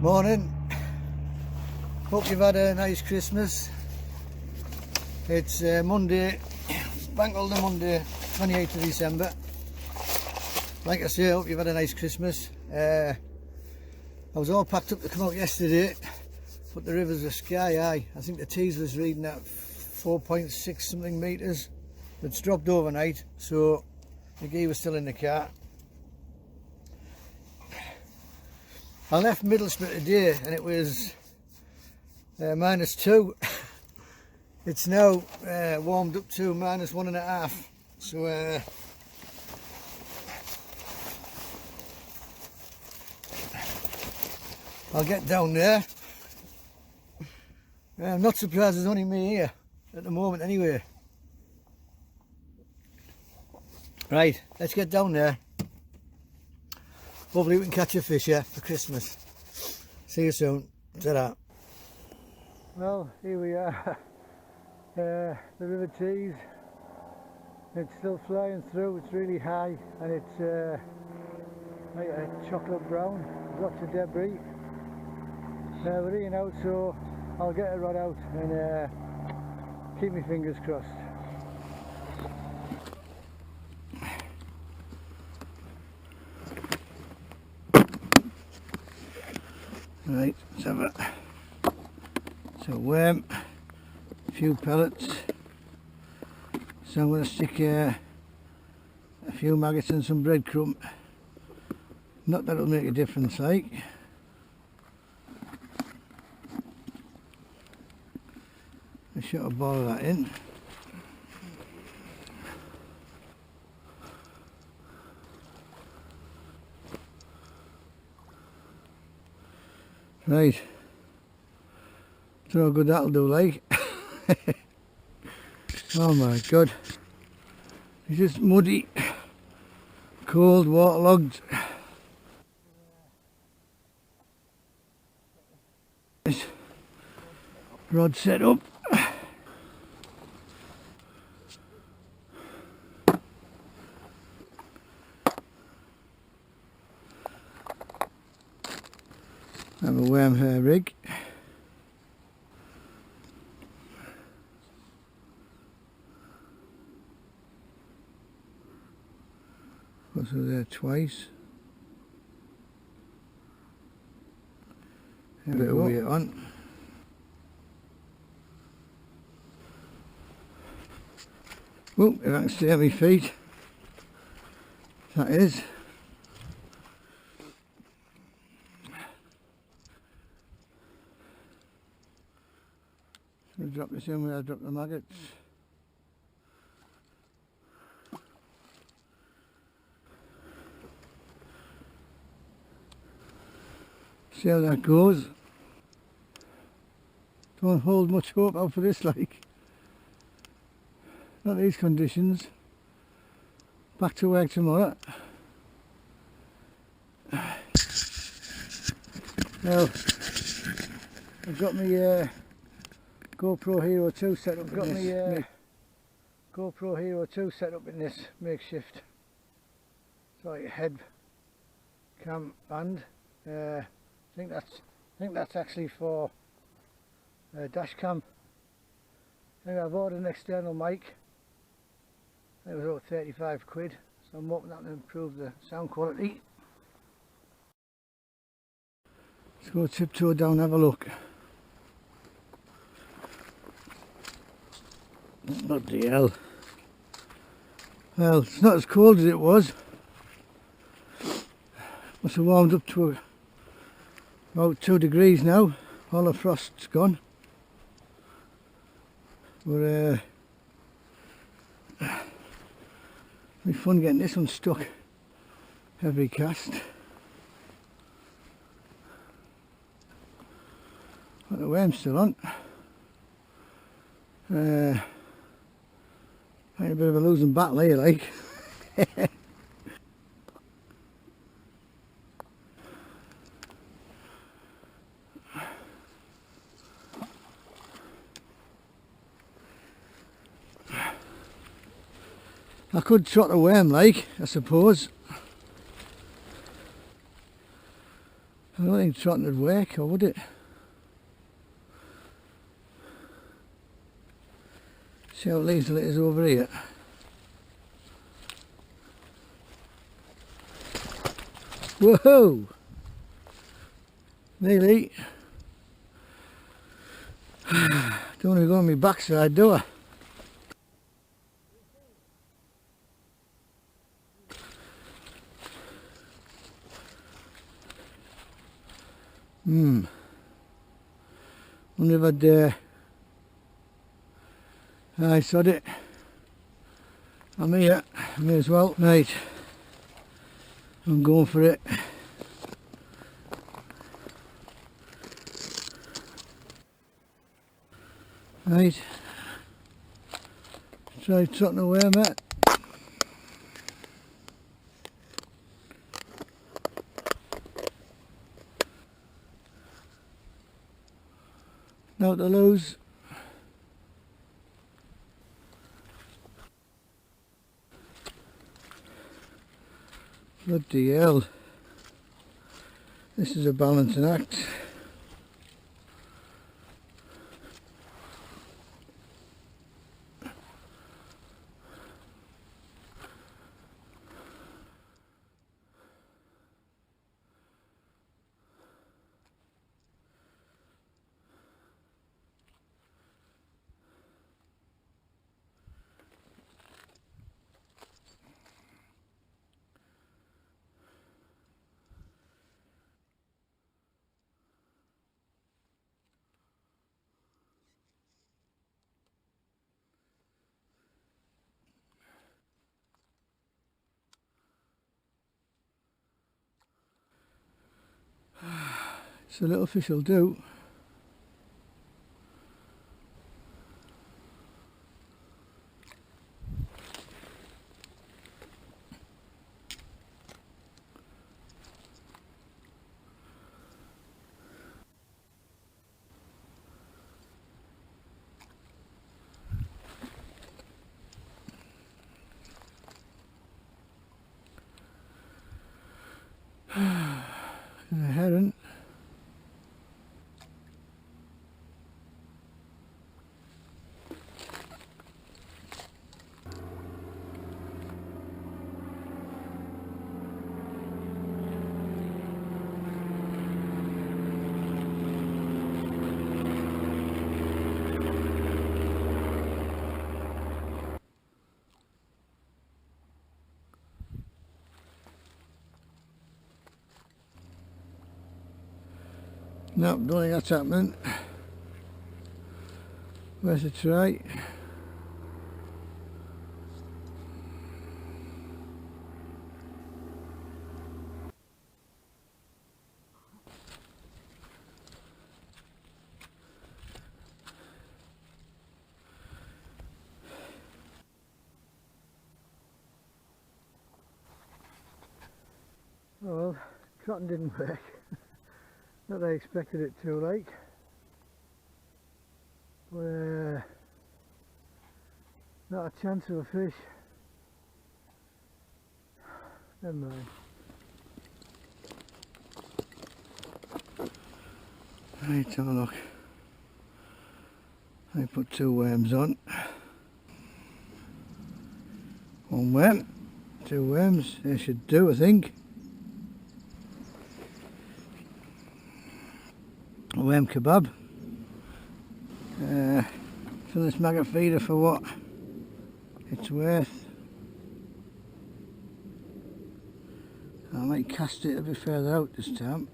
Morning. Hope you've had a nice Christmas. It's Monday, Bank Holiday Monday, 28th of December. Like I say, I hope you've had a nice Christmas. I was all packed up to come out yesterday, but the rivers are sky high. I think the Tees was reading at 4.6 something metres. It's dropped overnight, so the gear was still in the car. I left Middlesbrough today and it was -2. It's now warmed up to -1.5. So I'll get down there. I'm not surprised there's only me here at the moment anyway. Right, let's get down there. Hopefully we can catch a fish here for Christmas. See you soon. Ta-da. Well, here we are. The River Tees. It's still flying through. It's really high and it's like a chocolate brown. There's lots of debris. We're here now, so I'll get a rod out and keep my fingers crossed. Right, let's have it. So worm, a few pellets. So I'm going to stick a few maggots and some breadcrumb. Not that it'll make a difference, like. I shot a ball of that in. Right, so how good that'll do, like. Oh my god, it's just muddy, cold, waterlogged. This rod set up. Have a worm hair rig. Put through there twice. A bit of weight on. Oh, if I can stay on my feet. That is. I'll drop this in where I drop the maggots. See how that goes. Don't hold much hope out for this, like. Not these conditions. Back to work tomorrow. Well, I've got my GoPro Hero 2 set up. Got my GoPro Hero 2 set up in this makeshift. It's like a head cam band. I think that's actually for dash cam. I think I've ordered an external mic. It was about 35 quid, so I'm hoping that will improve the sound quality. Let's go tiptoe down and have a look. Bloody hell. Well, it's not as cold as it was. Must have warmed up to about 2 degrees now. All the frost's gone. But it'll be fun getting this one stuck every cast. Got the worm still on. A bit of a losing battle here, like. I could trot a worm, like, I suppose. I don't think trotting would work, or would it? See how lethal it is over here. Whoa! Nearly. Don't want to go on my backside, do I? Wonder if I sod it. I'm here, may as well. Right, I'm going for it. Right, try trotting away, mate. Now to lose. Bloody hell. This is a balancing act. So little fish will do. And a heron. No, don't think that's happening. Worth a try. Oh well, trotting didn't work. Not that I expected it to, like. But not a chance of a fish. Never mind. Right, have a look. I put 2 worms on. 1 worm, 2 worms, they should do, I think. A worm kebab. Fill this maggot feeder for what it's worth. I might cast it a bit further out this time.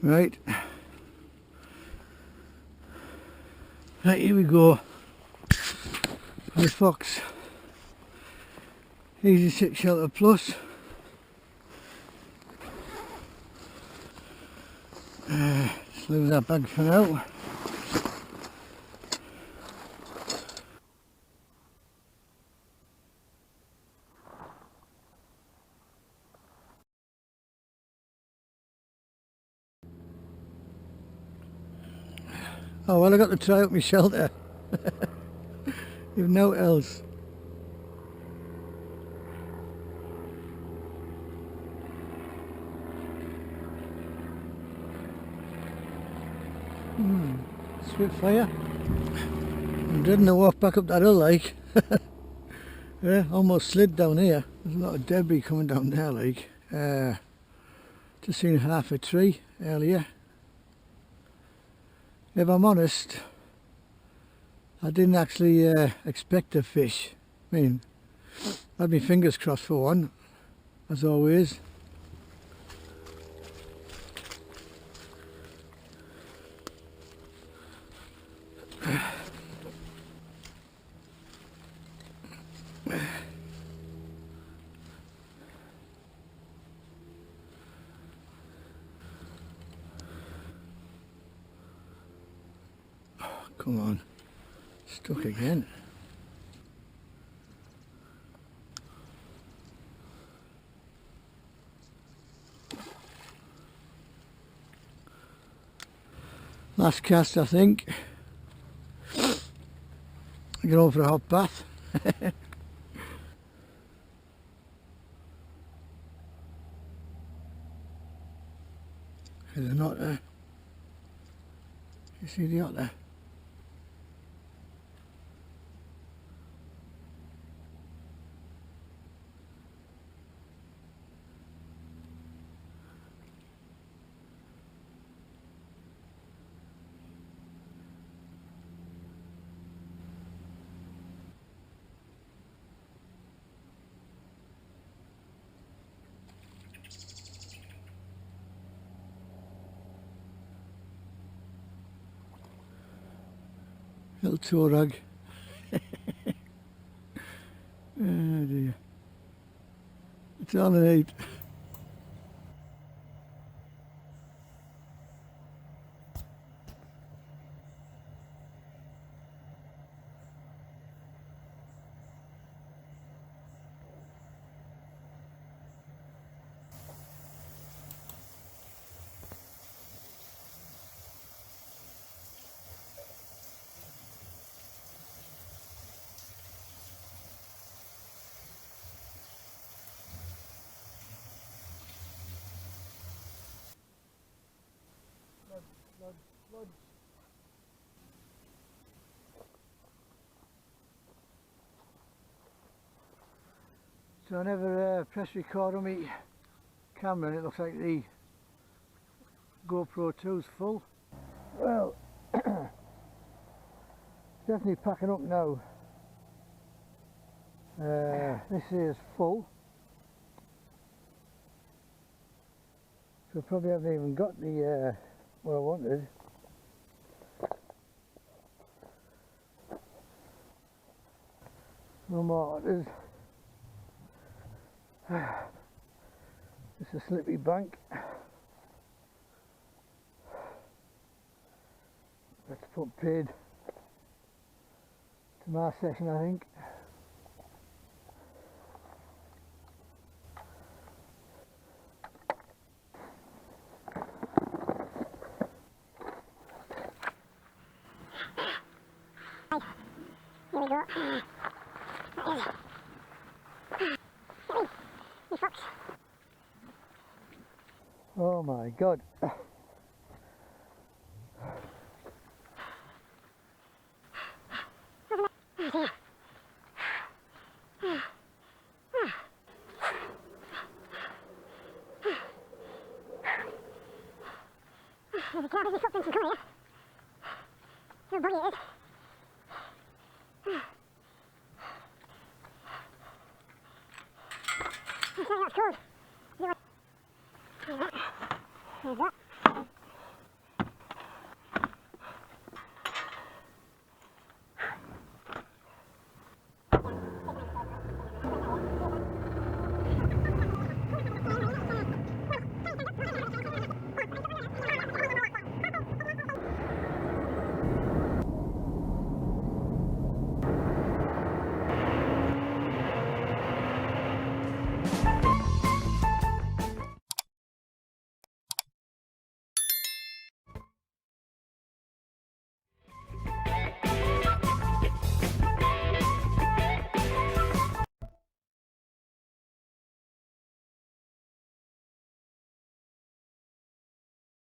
Right. Right, here we go. The Fox Easy 6 Shelter Plus. Just leave that bag for now. Oh well, I got to try out my shelter. If no else. Spitfire. I'm dreading to walk back up that hill like. Yeah, almost slid down here. There's a lot of debris coming down there like. Just seen half a tree earlier. If I'm honest, I didn't actually expect a fish. I mean, I had my fingers crossed for one, as always. Come on, stuck again. Last cast, I think. Get over for a hot bath. There's an otter. You see the otter? Little torag. Oh dear. It's on an 8. So I never press record on my camera and it looks like the GoPro 2's full. Well, definitely packing up now. This is full. So I probably haven't even got the what I wanted. No more otters. It's a slippy bank. Let's put paid to my section, I think. Here we go. Oh my god. There's a cat as he fucked in some corner. How buggy it is. I'm sorry, that's cold. There's that.